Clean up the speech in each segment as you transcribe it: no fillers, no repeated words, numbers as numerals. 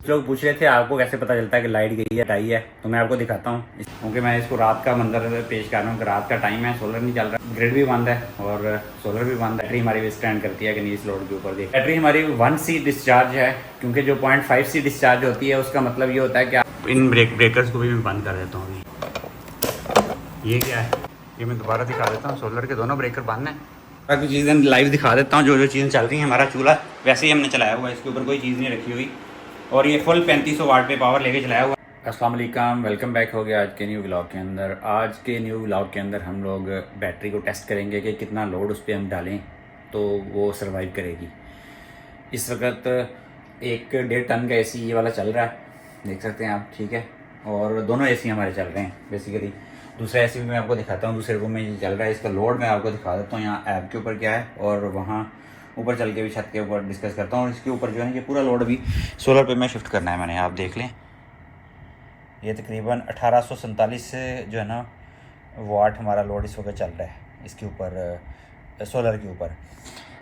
लोग पूछ रहे थे आपको कैसे पता चलता है कि लाइट गई है आई है, तो मैं आपको दिखाता हूँ क्योंकि मैं इसको रात का मंजर पेश कर रहा हूँ कि रात का टाइम है, सोलर नहीं चल रहा, ग्रिड भी बंद है और सोलर भी बंद है। बैटरी हमारी भी स्टैंड करती है कि नहीं इस लोड के ऊपर। देख बैटरी हमारी 1C डिस्चार्ज है, क्योंकि जो 0.5C डिस्चार्ज होती है उसका मतलब ये होता है कि आप इन ब्रेकर्स को भी बंद कर देता हूँ। अभी ये क्या है, ये मैं दोबारा दिखा देता हूँ। सोलर के दोनों ब्रेकर बंद हैं। बाकी चीज़ें लाइव दिखा देता हूँ, जो जो चीज़ें चल रही हैं। हमारा चूल्हा वैसे ही हमने चलाया हुआ है, इसके ऊपर कोई चीज़ नहीं रखी हुई और ये फुल 3500 वाट पे पावर लेके चलाया हुआ। अस्सलाम वालेकुम, वेलकम बैक हो गया आज के न्यू व्लॉग के अंदर। आज के न्यू व्लॉग के अंदर हम लोग बैटरी को टेस्ट करेंगे कि कितना लोड उस पर हम डालें तो वो सर्वाइव करेगी। इस वक्त 1.5 टन का एसी ये वाला चल रहा है, देख सकते हैं आप, ठीक है। और दोनों एसी हमारे चल रहे हैं बेसिकली। दूसरा एसी भी मैं आपको दिखाता हूँ, दूसरे रूम में ये चल रहा है। इसका लोड मैं आपको दिखा देता हूँ यहाँ ऐप के ऊपर क्या है, और वहाँ ऊपर चल के भी छत के ऊपर डिस्कस करता हूँ। और इसके ऊपर जो है ये पूरा लोड अभी सोलर पे मैं शिफ्ट करना है मैंने, आप देख लें। ये तकरीबन 1847 से जो है ना वाट हमारा लोड इस वक्त चल रहा है इसके ऊपर, सोलर के ऊपर।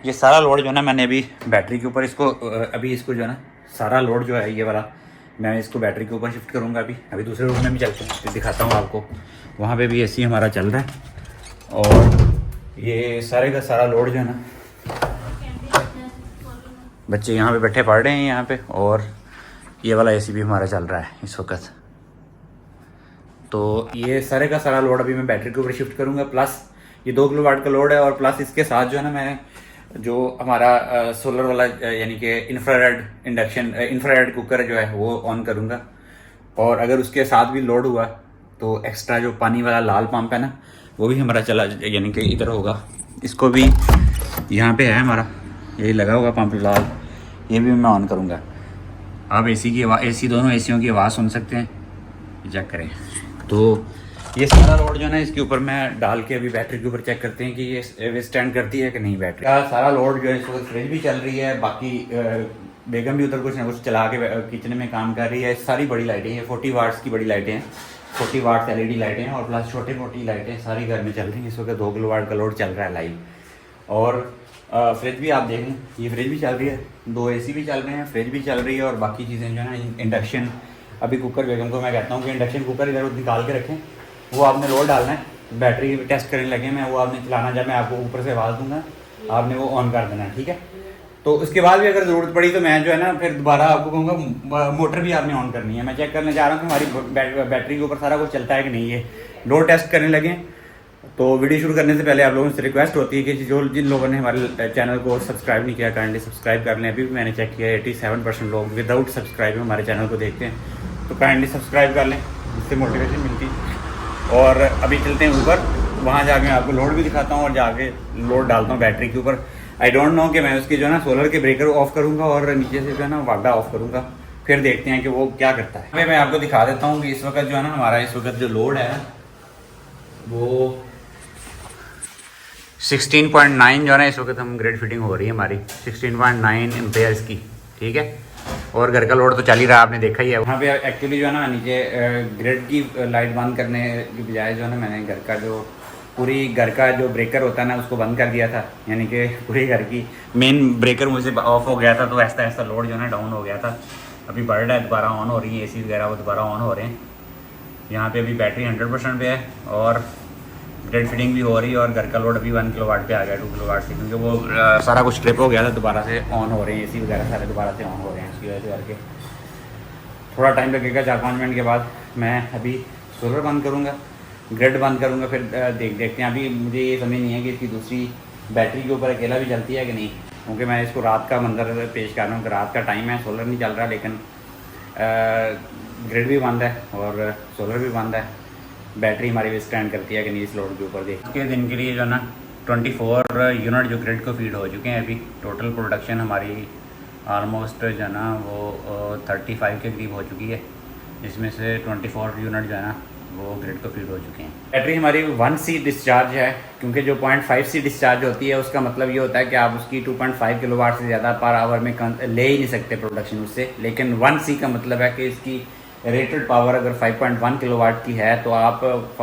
ये सारा लोड जो है ना मैंने अभी बैटरी के ऊपर इसको अभी इसको जो है ना सारा लोड जो है ये वाला मैं इसको बैटरी के ऊपर शिफ्ट करूँगा। अभी दूसरे रूम में भी चलते हैं, दिखाता हूँ आपको। वहाँ पे भी एसी हमारा चल रहा है और ये सारे का सारा लोड जो है ना, बच्चे यहाँ पे बैठे पढ़ रहे हैं यहाँ पे, और ये वाला एसी भी हमारा चल रहा है इस वक्त। तो ये सारे का सारा लोड अभी मैं बैटरी के ऊपर शिफ्ट करूँगा। प्लस ये 2 किलोवाट का लोड है, और प्लस इसके साथ जो है ना मैं जो हमारा सोलर वाला यानी कि इंफ्रारेड कुकर जो है वो ऑन करूँगा। और अगर उसके साथ भी लोड हुआ तो एक्स्ट्रा जो पानी वाला लाल पंप है ना वो भी हमारा चला, यानी कि इधर होगा। इसको भी यहाँ पे है हमारा, यही लगा होगा पंप लाल, ये भी मैं ऑन करूँगा। आप एसी की आवाज़, एसी दोनों एसियों की आवाज़ सुन सकते हैं, चेक करें। तो ये सारा लोड जो है ना इसके ऊपर मैं डाल के अभी बैटरी के ऊपर चेक करते हैं कि ये स्टैंड करती है कि नहीं बैटरी का। सारा लोड जो है इस वक्त फ्रिज भी चल रही है, बाकी बेगम भी उधर कुछ ना कुछ चला के किचन में काम कर रही है। सारी बड़ी लाइटें हैं, 40 वाट्स की बड़ी लाइटें हैं, 40 वाट्स LED लाइटें हैं, और प्लस छोटी मोटी लाइटें सारी घर में चल रही हैं। इस वक्त 2 किलोवाट का लोड चल रहा है लाइव। और फ्रिज भी आप देख लें, ये फ्रिज भी चल रही है, 2 एसी भी चल रहे हैं, फ्रिज भी चल रही है, और बाकी चीज़ें जो है ना इंडक्शन। अभी कुकर बेगम को मैं कहता हूँ कि इंडक्शन कुकर इधर निकाल के रखें, वो आपने लोड डालना है। बैटरी टेस्ट करने लगे मैं, वो आपने चलाना, जब मैं आपको ऊपर से आवाज़ दूंगा आपने वो ऑन कर देना है, ठीक है। तो उसके बाद भी अगर ज़रूरत पड़ी तो मैं जो है ना फिर दोबारा आपको कहूँगा मोटर भी आपने ऑन करनी है। मैं चेक करने जा रहा हूँ कि हमारी बैटरी के ऊपर सारा कुछ चलता है कि नहीं। ये लोड टेस्ट करने लगे। तो वीडियो शुरू करने से पहले आप लोगों से रिक्वेस्ट होती है कि जो जिन लोगों ने हमारे चैनल को सब्सक्राइब नहीं किया काइंडली सब्सक्राइब कर लें। अभी भी मैंने चेक किया 87% लोग विदाउट सब्सक्राइब हमारे चैनल को देखते हैं, तो काइंडली सब्सक्राइब कर लें, इससे मोटिवेशन मिलती है। और अभी चलते हैं ऊपर, वहाँ जाके मैं आपको लोड भी दिखाता हूँ और जाके लोड डालता हूँ बैटरी के ऊपर। आई डोंट नो कि मैं उसकी जो है ना सोलर के ब्रेकर ऑफ करूँगा और नीचे से जो है ना वागडा ऑफ करूँगा, फिर देखते हैं कि वो क्या करता है। अभी मैं आपको दिखा देता हूँ कि इस वक्त जो है ना हमारा इस वक्त जो लोड है वो 16.9 जो है ना इस वक्त हम ग्रिड फिटिंग हो रही है हमारी 16.9 एम्पेयर्स की, ठीक है। और घर का लोड तो चल ही रहा है, आपने देखा ही है। वहाँ पे एक्चुअली जो है ना नीचे ग्रिड की लाइट बंद करने की बजाय जो है ना मैंने घर का जो पूरी घर का जो ब्रेकर होता है ना उसको बंद कर दिया था, यानी कि पूरी घर की मेन ब्रेकर मुझे ऑफ हो गया था, तो ऐसा ऐसा लोड जो है ना डाउन हो गया था। अभी बढ़ रहा है, दोबारा ऑन हो रही है एसी वगैरह, वो दोबारा ऑन हो रहे हैं। यहाँ पे अभी बैटरी 100% पे है और ग्रिड फिटिंग भी हो रही है, और घर का लोड अभी 1 किलोवाट पे आ गया 2 किलोवाट से, क्योंकि वो सारा कुछ ट्रिप हो गया था, दोबारा से ऑन हो रहे हैं एसी वगैरह सारे दोबारा से ऑन हो रहे हैं। इसकी वजह से करके थोड़ा टाइम लगेगा, 4-5 मिनट के बाद मैं अभी सोलर बंद करूँगा, ग्रिड बंद करूँगा, फिर देखते हैं। अभी मुझे ये समझ नहीं है कि इसकी दूसरी बैटरी के ऊपर अकेला भी चलती है कि नहीं, क्योंकि मैं इसको रात का मंजर पेश कर रहा हूँ कि रात का टाइम है, सोलर नहीं चल रहा, लेकिन ग्रिड भी बंद है और सोलर भी बंद है। बैटरी हमारी भी स्टैंड करती है कि नहीं इस लोड के ऊपर। देख के दिन के लिए जो है ना 24 यूनिट जो ग्रिड को फीड हो चुके हैं। अभी टोटल प्रोडक्शन हमारी ऑलमोस्ट जो है ना वो 35 के करीब हो चुकी है, जिसमें से 24 यूनिट जो है ना वो ग्रिड को फीड हो चुके हैं। बैटरी हमारी 1C डिस्चार्ज है, क्योंकि जो 0.5C डिस्चार्ज होती है उसका मतलब ये होता है कि आप उसकी 2.5 किलोवाट से ज़्यादा पर आवर में ले ही नहीं सकते प्रोडक्शन उससे। लेकिन 1C का मतलब है कि इसकी रेटेड पावर अगर 5.1 किलोवाट की है तो आप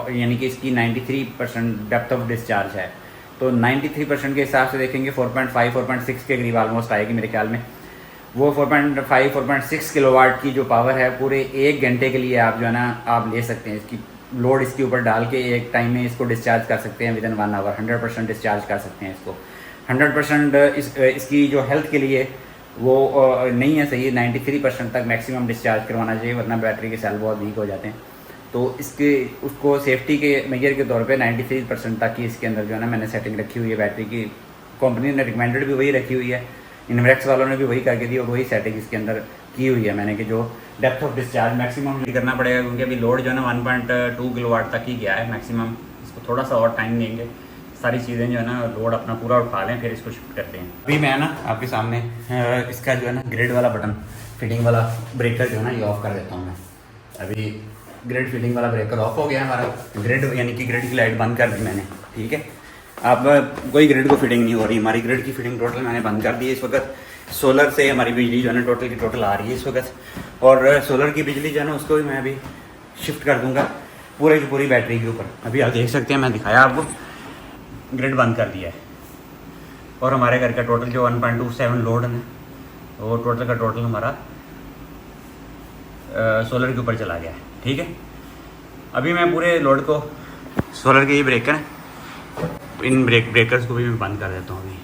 यानी कि इसकी 93% डेप्थ ऑफ डिस्चार्ज है, तो 93% के हिसाब से देखेंगे 4.5 4.6 के करीब ऑलमोस्ट आएगी मेरे ख्याल में। वो 4.5 4.6 किलोवाट की जो पावर है पूरे 1 घंटे के लिए आप जो है ना आप ले सकते हैं। इसकी लोड इसके ऊपर डाल के एक टाइम में इसको डिस्चार्ज कर सकते हैं विदिन 1 आवर। 100% डिस्चार्ज कर सकते हैं इसको। 100% इसकी जो हेल्थ के लिए वो नहीं है सही। 93% तक मैक्सिमम डिस्चार्ज करवाना चाहिए, वरना बैटरी के सेल बहुत वीक हो जाते हैं। तो इसके उसको सेफ्टी के मेजर के तौर पे 93% तक की इसके अंदर जो है ना मैंने सेटिंग रखी हुई है। बैटरी की कंपनी ने रिकमेंडेड भी वही रखी हुई है, इन्वेक्स वालों ने भी वही करके दी और वही सेटिंग इसके अंदर की हुई है मैंने कि जो डेप्थ ऑफ डिस्चार्ज मैक्सिमम करना पड़ेगा, क्योंकि अभी लोड जो है ना 1.2 किलोवाट तक ही गया है मैक्सिमम। इसको थोड़ा सा और टाइम देंगे, सारी चीज़ें जो है ना लोड अपना पूरा उठा लें, फिर इसको शिफ्ट करते हैं। अभी मैं ना आपके सामने इसका जो है ना ग्रिड वाला बटन फिटिंग वाला ब्रेकर जो है ना ये ऑफ़ कर देता हूँ मैं। अभी ग्रिड फिटिंग वाला ब्रेकर ऑफ हो गया हमारा। ग्रिड यानी कि ग्रिड की लाइट बंद कर दी मैंने, ठीक है। अब कोई ग्रिड को फिटिंग नहीं हो रही, हमारी ग्रिड की फिटिंग टोटल मैंने बंद कर दी है। इस वक्त सोलर से हमारी बिजली जो है ना टोटल की टोटल आ रही है इस वक्त, और सोलर की बिजली जो है ना उसको भी मैं अभी शिफ्ट कर दूंगा पूरे की पूरी बैटरी के ऊपर। अभी आप देख सकते हैं, मैं दिखाया आपको, ग्रिड बंद कर दिया है और हमारे घर का टोटल जो 1.27 लोड है वो टोटल का टोटल हमारा सोलर के ऊपर चला गया है, ठीक है। अभी मैं पूरे लोड को सोलर के ये ब्रेकर हैं, इन ब्रेकर्स को भी मैं बंद कर देता हूँ अभी।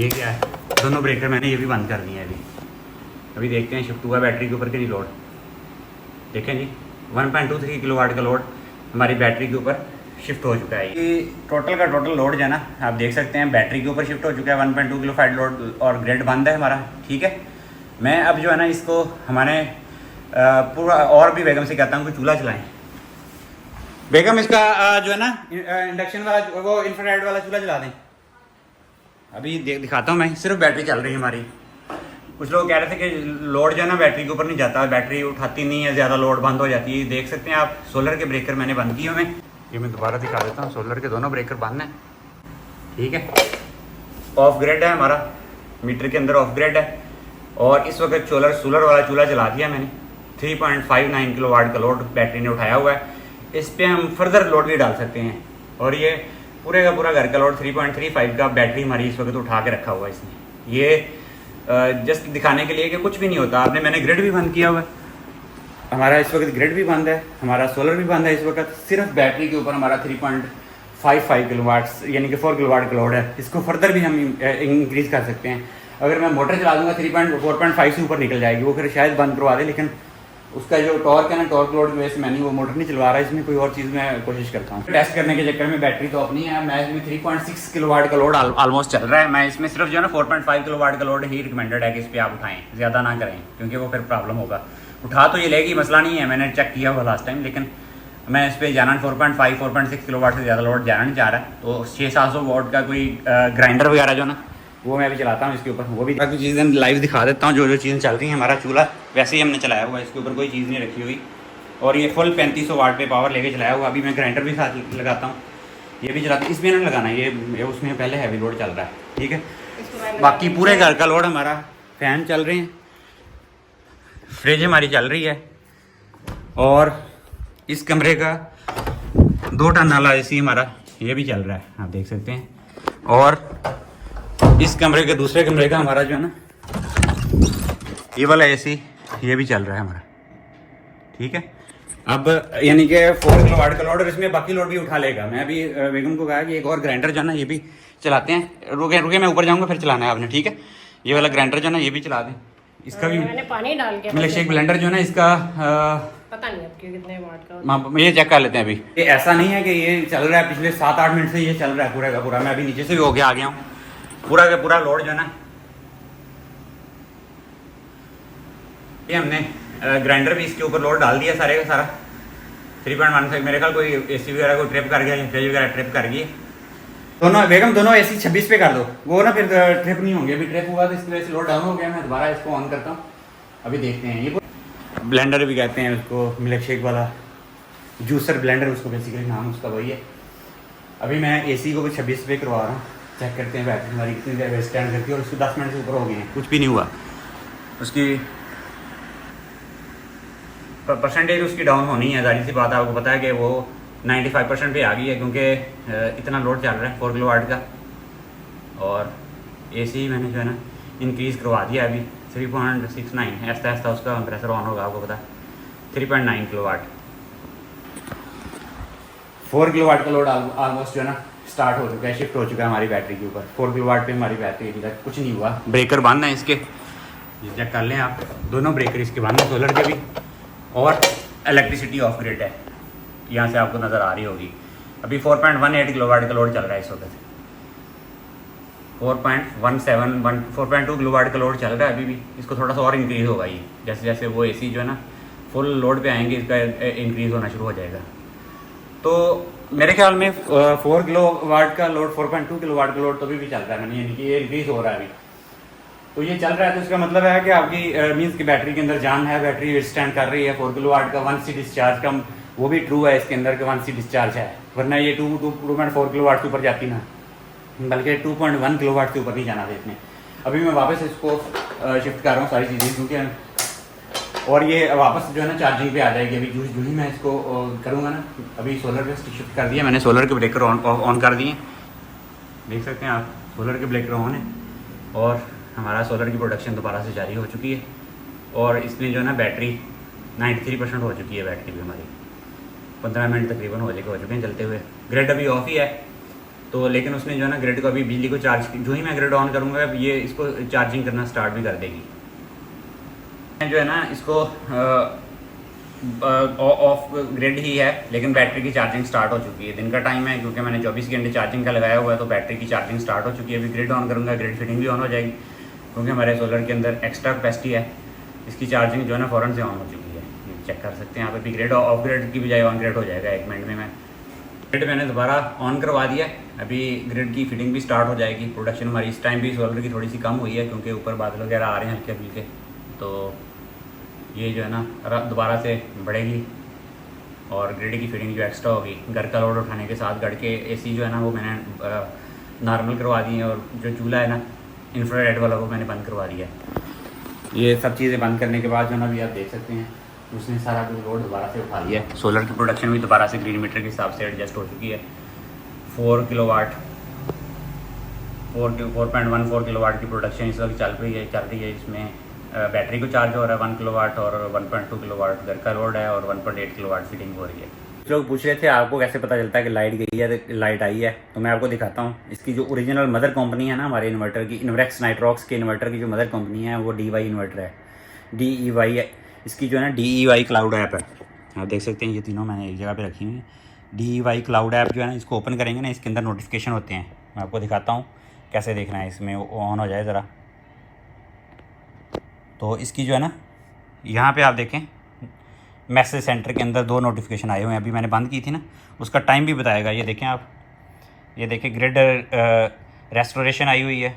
ये क्या है, दोनों ब्रेकर मैंने ये भी बंद कर दिए हैं अभी देखते हैं शिफ्ट हुआ बैटरी के ऊपर कि नहीं लोड। देखें जी 1.23 किलोवाट का लोड हमारी बैटरी के ऊपर शिफ्ट हो चुका है। ये टोटल का टोटल लोड जो है ना आप देख सकते हैं बैटरी के ऊपर शिफ्ट हो चुका है 1.2 किलोवाट लोड, और ग्रिड बंद है हमारा, ठीक है। मैं अब जो है ना इसको हमारे पूरा और भी बेगम से कहता हूँ कि चूल्हा चलाएं। बेगम इसका जो है ना इंडक्शन वाला वो इंफ्रारेड वाला चूल्हा चला दें। अभी दिखाता हूँ मैं, सिर्फ बैटरी चल रही है हमारी। कुछ लोग कह रहे थे कि लोड जो है ना बैटरी के ऊपर नहीं जाता, बैटरी उठाती नहीं है, ज़्यादा लोड बंद हो जाती है। देख सकते हैं आप सोलर के ब्रेकर मैंने बंद किए हुए। ये मैं दोबारा दिखा देता हूँ, सोलर के दोनों ब्रेकर बंद हैं, ठीक है। ऑफ ग्रिड है हमारा, मीटर के अंदर ऑफ ग्रिड है। और इस वक्त सोलर वाला चूल्हा चला दिया मैंने। 3.59 किलोवाट का लोड बैटरी ने उठाया हुआ है। इस पर हम फर्दर लोड भी डाल सकते हैं, और ये पूरे का पूरा घर का लोड 3.35 का बैटरी हमारी इस वक्त उठा के रखा हुआ है इसने। ये जस्ट दिखाने के लिए कि कुछ भी नहीं होता। मैंने ग्रिड भी बंद किया हुआ है, हमारा इस वक्त ग्रिड भी बंद है, हमारा सोलर भी बंद है इस वक्त। सिर्फ बैटरी के ऊपर हमारा 3.55 किलोवाट्स यानी कि 4 किलोवाट का लोड है। इसको फर्दर भी हम इंक्रीज़ कर सकते हैं। अगर मैं मोटर चला दूंगा 4.5 से ऊपर निकल जाएगी, वो फिर शायद बंद करवा दे, लेकिन उसका जो टॉर्क है ना, टॉर्क लोड की वजह से मैंने वो मोटर नहीं चलवा रहा है। इसमें कोई और चीज़ मैं कोशिश करता हूँ। टेस्ट करने के चक्कर में बैटरी तो अपनी है, मैं इसमें 3.6 किलोवाट का लोड ऑलमोस्ट चल रहा है। मैं इसमें सिर्फ जो है ना 4.5 किलोवाट का लोड ही रिकमेंडेड है कि इस पर आप उठाएं, ज़्यादा ना करें, क्योंकि वो फिर प्रॉब्लम होगा। उठा तो ये लेगी, मसला नहीं है, मैंने चेक किया हुआ लास्ट टाइम, लेकिन मैं इस पर जाना 4.5 4.6 किलोवाट से ज़्यादा लोड जाना नहीं चाह रहा है। तो 600-700 वाट का कोई ग्राइंडर वगैरह जो ना वो मैं भी चलाता हूँ इसके ऊपर, वो भी बाकी चीज़ें लाइव दिखा देता हूँ। जो चीज़ें चल रही हैं, हमारा चूल्हा वैसे ही हमने चलाया हुआ है, इसके ऊपर कोई चीज़ नहीं रखी हुई, और ये फुल 3500 वाट पे पावर लेके चलाया हुआ। अभी मैं ग्राइंडर भी साथ लगाता हूँ, ये भी चलाता हूँ। इसमें ना लगाना, ये उसमें पहले हैवी लोड चल रहा है, ठीक है। बाकी पूरे घर का लोड हमारा, फ़ैन चल रहे हैं, फ्रिज हमारी चल रही है, और इस कमरे का 2 टन वाला AC हमारा ये भी चल रहा है, आप देख सकते हैं। और इस कमरे के दूसरे कमरे का हमारा जो है ना ये वाला AC ये भी चल रहा है हमारा, ठीक है। अब यानी कि 4 किलोवाट का लोड, और इसमें बाकी लोड भी उठा लेगा। मैं अभी बेगम को कहा कि एक और ग्राइंडर जो है ना ये भी चलाते हैं। रुके मैं ऊपर जाऊंगा, फिर चलाना है आपने, ठीक है। ये वाला ग्राइंडर जो है ना ये भी चला दें, इसका भी मैंने पानी डाल के मिल्क शेक ब्लेंडर जो है ना इसका पता नहीं आपके कितने वाट का, ये चेक कर लेते हैं। अभी ये ऐसा नहीं है कि ये चल रहा है पिछले 7-8 मिनट से ये चल रहा है पूरा का पूरा। मैं अभी नीचे से भी होके आ गया हूँ। पूरा का पूरा लोड जो है ना ये हमने ग्राइंडर भी इसके ऊपर लोड डाल दिया सारे का सारा। 3.15 मेरे ख्याल कोई AC वगैरह को ट्रिप कर गया, फ्रिज वगैरह ट्रिप कर गई। दोनों बेगम दोनों AC 26 पे कर दो, वो ना फिर ट्रिप नहीं होंगे। अभी ट्रिप हुआ तो इसकी वजह से लोड डाउन हो गया। मैं दोबारा इसको ऑन करता हूँ, अभी देखते हैं। ये ब्लेंडर भी कहते हैं उसको, मिल्क शेक वाला जूसर ब्लेंडर उसको बेसिकली नाम उसका वही है। अभी मैं AC को भी 26 पे करवा रहा हूँ, चेक करते हैं बैटरी हमारी कितनी देर स्टैंड करती है। और उसको 10 मिनट से ऊपर हो गए हैं, कुछ भी नहीं हुआ। उसकी परसेंटेज उसकी डाउन होनी है, जाहिर सी बात है। आपको पता है कि वो 95% पे आ गई है, क्योंकि इतना लोड चल रहा है 4 किलोवाट का। और AC मैंने जो है ना इंक्रीज़ करवा दिया अभी 3.69, ऐसा ऐसा उसका कंप्रेसर ऑन होगा, आपको पता 3.9 किलोवाट। 4 किलोवाट का लोड ऑलमोस्ट जो है ना स्टार्ट हो चुका है, शिफ्ट हो चुका है हमारी बैटरी के ऊपर। 4 किलोवाट पे हमारी बैटरी अभी तक कुछ नहीं हुआ। ब्रेकर बंद है इसके, ये चेक कर लें आप, दोनों ब्रेकर इसके बंद हैं सोलर के भी, और इलेक्ट्रिसिटी ऑफ ग्रिड है, यहाँ से आपको नज़र आ रही होगी। अभी 4.18 किलोवाट का लोड चल रहा है इस वक्त, 4.2 किलोवाट का लोड चल रहा है अभी भी। इसको थोड़ा सा और इंक्रीज़ होगा ये, जैसे जैसे वो AC जो है ना फुल लोड पे आएंगे, इसका इंक्रीज़ होना शुरू हो जाएगा। तो मेरे ख्याल में 4 किलोवाट का लोड, 4.2 किलोवाट का लोड तो भी चल रहा है, यानी कि ये इंक्रीज़ हो रहा है अभी। तो ये चल रहा है तो इसका मतलब है कि आपकी मीन्स की बैटरी के अंदर जान है, बैटरी स्टैंड कर रही है। 4 किलोवाट का 1C डिस्चार्ज का वो भी ट्रू है इसके अंदर के 1C डिस्चार्ज है, वरना ये 2.4 किलोवाट के ऊपर जाती ना, बल्कि 2.1 किलोवाट के ऊपर नहीं जाना था इसने। अभी मैं वापस इसको शिफ्ट कर रहा हूँ सारी चीज़ें, क्योंकि और ये वापस जो है ना चार्जिंग पे आ जाएगी। अभी जो ही मैं इसको करूँगा ना, अभी सोलर पे शिफ्ट कर दिया मैंने, सोलर के ब्रेकर ऑन कर दिए, देख सकते हैं आप, सोलर के ब्रेकर ऑन है और हमारा सोलर की प्रोडक्शन दोबारा से जारी हो चुकी है। और इसमें जो है ना बैटरी 93% हो चुकी है, बैटरी भी हमारी 15 मिनट तकरीबन हो चुके हैं चलते हुए। ग्रिड अभी ऑफ ही है तो, लेकिन उसने जो है ना ग्रिड को अभी बिजली को चार्ज, जो ही मैं ग्रिड ऑन करूँगा ये इसको चार्जिंग करना स्टार्ट भी कर देगी। जो है ना इसको ऑफ ग्रिड ही है, लेकिन बैटरी की चार्जिंग स्टार्ट हो चुकी है। दिन का टाइम है क्योंकि मैंने 24 घंटे चार्जिंग का लगाया हुआ है, तो बैटरी की चार्जिंग स्टार्ट हो चुकी है। अभी ग्रिड ऑन करूँगा, ग्रिड फिटिंग भी ऑन हो जाएगी, क्योंकि हमारे सोलर के अंदर एक्स्ट्रा कैपेसिटी है। इसकी चार्जिंग जो है ना फ़ौरन से ऑन हो चुकी है, चेक कर सकते हैं आप। अभी ग्रिड ऑफ ग्रिड की बजाय ऑन ग्रिड हो जाएगा 1 मिनट में। मैं ग्रिड मैंने दोबारा ऑन करवा दिया, अभी ग्रिड की फिटिंग भी स्टार्ट हो जाएगी। प्रोडक्शन हमारी इस टाइम भी सोलर की थोड़ी सी कम हुई है, क्योंकि ऊपर बादल वगैरह आ रहे हैं हल्के हल्के, तो ये जो है ना दोबारा से बढ़ेगी और ग्रिड की फिटिंग जो एक्स्ट्रा होगी घर का लोड उठाने के साथ। घर के AC जो है ना वो मैंने नॉर्मल करवा दी है, और जो चूल्हा है ना इंफ्रारेड वाला वो मैंने बंद करवा दिया है। ये सब चीज़ें बंद करने के बाद जो है ना अभी आप देख सकते हैं उसने सारा कुछ लोड दोबारा से उठा लिया है। सोलर की प्रोडक्शन भी दोबारा से ग्रीन मीटर के हिसाब से एडजस्ट हो चुकी है। 4 किलोवाट 4.14 किलोवाट की प्रोडक्शन इस वक्त चल रही है। इसमें बैटरी को चार्ज हो रहा है 1 किलोवाट, और 1.2 किलोवाट घर का लोड है, और 1.8 किलोवाट फिटिंग हो रही है। लोग पूछ रहे थे आपको कैसे पता चलता है कि लाइट गई है, तो लाइट आई है, तो मैं आपको दिखाता हूँ। इसकी जो ओरिजिनल मदर कंपनी है ना हमारे इन्वर्टर की, इन्वेक्स नाइट्रॉक्स के इन्वर्टर की जो मदर कंपनी है वो DEY इन्वर्टर है, DEY है। इसकी जो है ना DEY क्लाउड ऐप है, आप देख सकते हैं ये तीनों मैंने एक जगह पे रखी हुई है। DEY क्लाउड ऐप जो है ना, इसको ओपन करेंगे ना, इसके अंदर नोटिफिकेशन होते हैं। मैं आपको दिखाता हूँ कैसे देखना है, इसमें ऑन हो जाए ज़रा। तो इसकी जो है ना यहाँ पे आप देखें मैसेज सेंटर के अंदर 2 नोटिफिकेशन आए हुए हैं। अभी मैंने बंद की थी ना, उसका टाइम भी बताएगा। ये देखें आप, ये देखें ग्रिड रेस्टोरेशन आई हुई है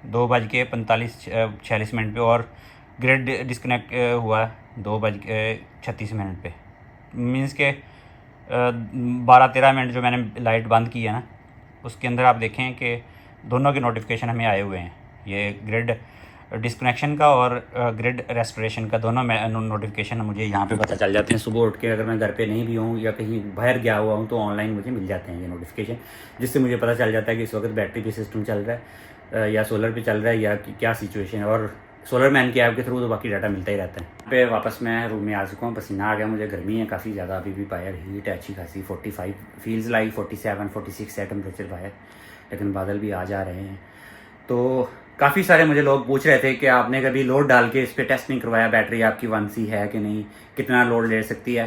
2:45-46 पे, और ग्रिड डिस्कनेक्ट हुआ है 2:36 पे। मीन्स के 12-13 मिनट जो मैंने लाइट बंद की है ना, उसके अंदर आप देखें कि दोनों के नोटिफिकेशन हमें आए हुए हैं। ये ग्रिड डिस्कनेक्शन का और ग्रिड रेस्टोरेशन का दोनों नोटिफिकेशन मुझे यहाँ पे पता चल जाते हैं। सुबह उठ के अगर मैं घर पे नहीं भी हूँ या कहीं बाहर गया हुआ हूँ तो ऑनलाइन मुझे मिल जाते हैं ये नोटिफिकेशन, जिससे मुझे पता चल जाता है कि इस वक्त बैटरी पे सिस्टम चल रहा है या सोलर पे चल रहा है या क्या सिचुएशन है। और सोलर मैन की ऐप के थ्रू तो बाकी डाटा मिलता ही रहता है। पे वापस मैं रूम में आ चुका हूँ, पसीना आ गया मुझे, गर्मी है काफ़ी ज़्यादा, अभी भी बाहर हीट है अच्छी खासी, 45 फील्स लाइक 47-46 है टेम्परेचर बाहर, लेकिन बादल भी आ जा रहे हैं। तो काफ़ी सारे मुझे लोग पूछ रहे थे कि आपने कभी लोड डाल के इस पर टेस्ट नहीं करवाया, बैटरी आपकी 1C है कि नहीं, कितना लोड ले सकती है।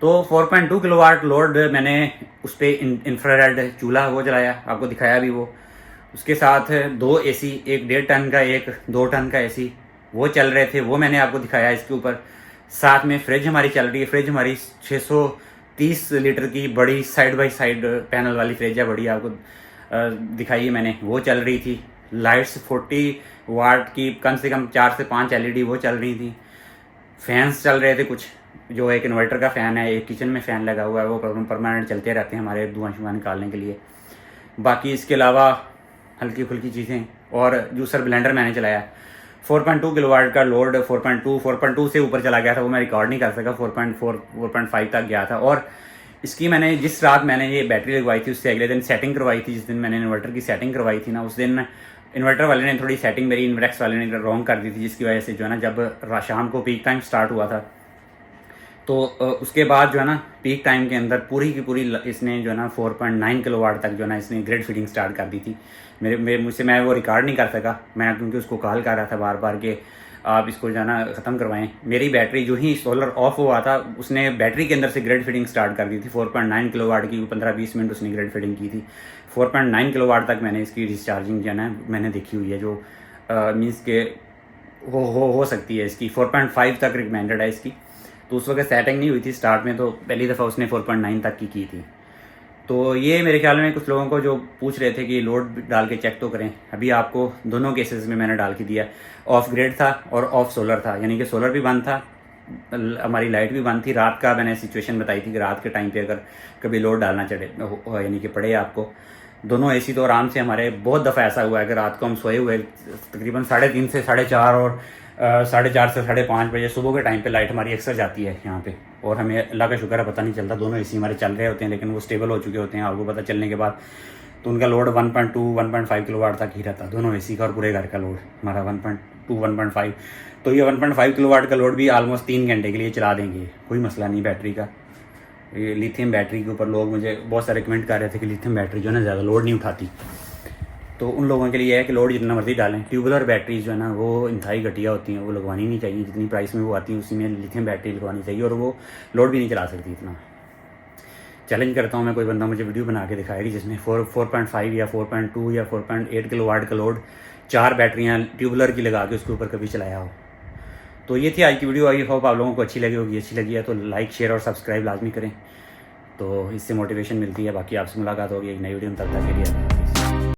तो 4.2 किलोवाट लोड मैंने उस पर इंफ्रारेड चूल्हा वो जलाया, आपको दिखाया भी वो। उसके साथ 2 AC, एक 1.5 टन का, एक 2 टन का AC वो चल रहे थे, वो मैंने आपको दिखाया इसके ऊपर। साथ में फ्रिज हमारी चल रही है, फ्रिज हमारी 630 लीटर की बड़ी साइड बाई साइड पैनल वाली फ्रिज है, बड़ी आपको दिखाई है मैंने, वो चल रही थी। लाइट्स 40 वाट की कम से कम 4 से 5 LED वो चल रही थी। फैंस चल रहे थे कुछ, जो एक इन्वर्टर का फ़ैन है, एक किचन में फ़ैन लगा हुआ है, वो परमानेंट चलते रहते हैं हमारे धुआं शुआं निकालने के लिए। बाकी इसके अलावा हल्की फुल्की चीज़ें, और जूसर ब्लेंडर मैंने चलाया। 4.2 किलोवाट का लोड 4.2 से ऊपर चला गया था, वो मैं रिकॉर्ड नहीं कर सका, 4.4 4.5 तक गया था। और इसकी मैंने जिस रात मैंने ये बैटरी लगवाई थी उससे अगले दिन सेटिंग करवाई थी। जिस दिन मैंने इन्वर्टर की सेटिंग करवाई थी ना, उस दिन इन्वर्टर वाले ने थोड़ी सेटिंग मेरी इन्वेक्स वाले ने रॉन्ग कर दी थी, जिसकी वजह से जो है ना जब शाम को पीक टाइम स्टार्ट हुआ था तो उसके बाद जो है ना पीक टाइम के अंदर पूरी की पूरी इसने जो है ना 4.9 किलोवाट तक जो है ना इसने ग्रिड फीडिंग स्टार्ट कर दी थी। मुझसे मैं वो रिकॉर्ड नहीं कर सका, मैं क्योंकि उसको कॉल कर रहा था बार बार कि आप इसको जो है ना ख़त्म करवाएं। मेरी बैटरी जो ही सोलर ऑफ हुआ था उसने बैटरी के अंदर से ग्रिड फीडिंग स्टार्ट कर दी थी। 4.9 किलोवाट की 15-20 मिनट उसने ग्रिड फीडिंग की थी। 4.9 किलोवाट तक मैंने इसकी डिस्चार्जिंग जो है ना मैंने देखी हुई है, जो मीन्स के हो सकती है इसकी 4.5 तक रिकमेंडेड है इसकी। तो उस वक्त सेटिंग नहीं हुई थी स्टार्ट में, तो पहली दफ़ा उसने 4.9 तक की थी। तो ये मेरे ख्याल में कुछ लोगों को जो पूछ रहे थे कि लोड डाल के चेक तो करें, अभी आपको दोनों केसेस में मैंने डाल के दिया। ऑफ ग्रिड था और ऑफ सोलर था, यानी कि सोलर भी बंद था, हमारी लाइट भी बंद थी। रात का मैंने सिचुएशन बताई थी कि रात के टाइम पे अगर कभी लोड डालना चढ़े यानी कि पड़े आपको, दोनों एसी तो आराम से हमारे बहुत दफ़ा ऐसा हुआ है कि रात को हम सोए हुए तकरीबन 3:30 से 4:30 और 4:30 से 5:30 बजे सुबह के टाइम पे लाइट हमारी अक्सर जाती है यहाँ पे, और हमें अल्लाह का शुक्र है पता नहीं चलता। दोनों एसी हमारे चल रहे होते हैं लेकिन वो स्टेबल हो चुके होते हैं, आपको पता चलने के बाद। तो उनका लोड 1.2-1.5 किलोवाट तक ही रहता, दोनों एसी का और पूरे घर का लोड हमारा 1.2-1.5। तो ये 1.5 किलोवाट का लोड भी ऑलमोस्ट 3 घंटे के लिए चला देंगे, कोई मसला नहीं बैटरी का। ये लिथियम बैटरी के ऊपर लोग मुझे बहुत सारे कमेंट कर रहे थे कि लिथियम बैटरी जो है ना ज़्यादा लोड नहीं उठाती, तो उन लोगों के लिए है कि लोड जितना मर्जी डालें। ट्यूबुलर बैटरीज जो है ना वो इंतहाई घटिया होती हैं, वो लगवानी नहीं चाहिए। जितनी प्राइस में वो आती है उसी में लिथियम बैटरी लगवानी चाहिए, और वो लोड भी नहीं चला सकती इतना। चैलेंज करता हूँ मैं, कोई बंदा मुझे वीडियो बना के दिखाएगी जिसमें 4.5 या 4.2 या 4.8 किलोवाट का लोड 4 बैटरियाँ ट्यूबुलर की लगा के उसके ऊपर कभी चलाया हो। तो ये थी आज की वीडियो। आई होप आप लोगों को अच्छी लगी होगी। अच्छी लगी है तो लाइक, शेयर और सब्सक्राइब लाजमी करें, तो इससे मोटिवेशन मिलती है। बाकी आपसे मुलाकात होगी एक नई वीडियो में, तब तक के लिए।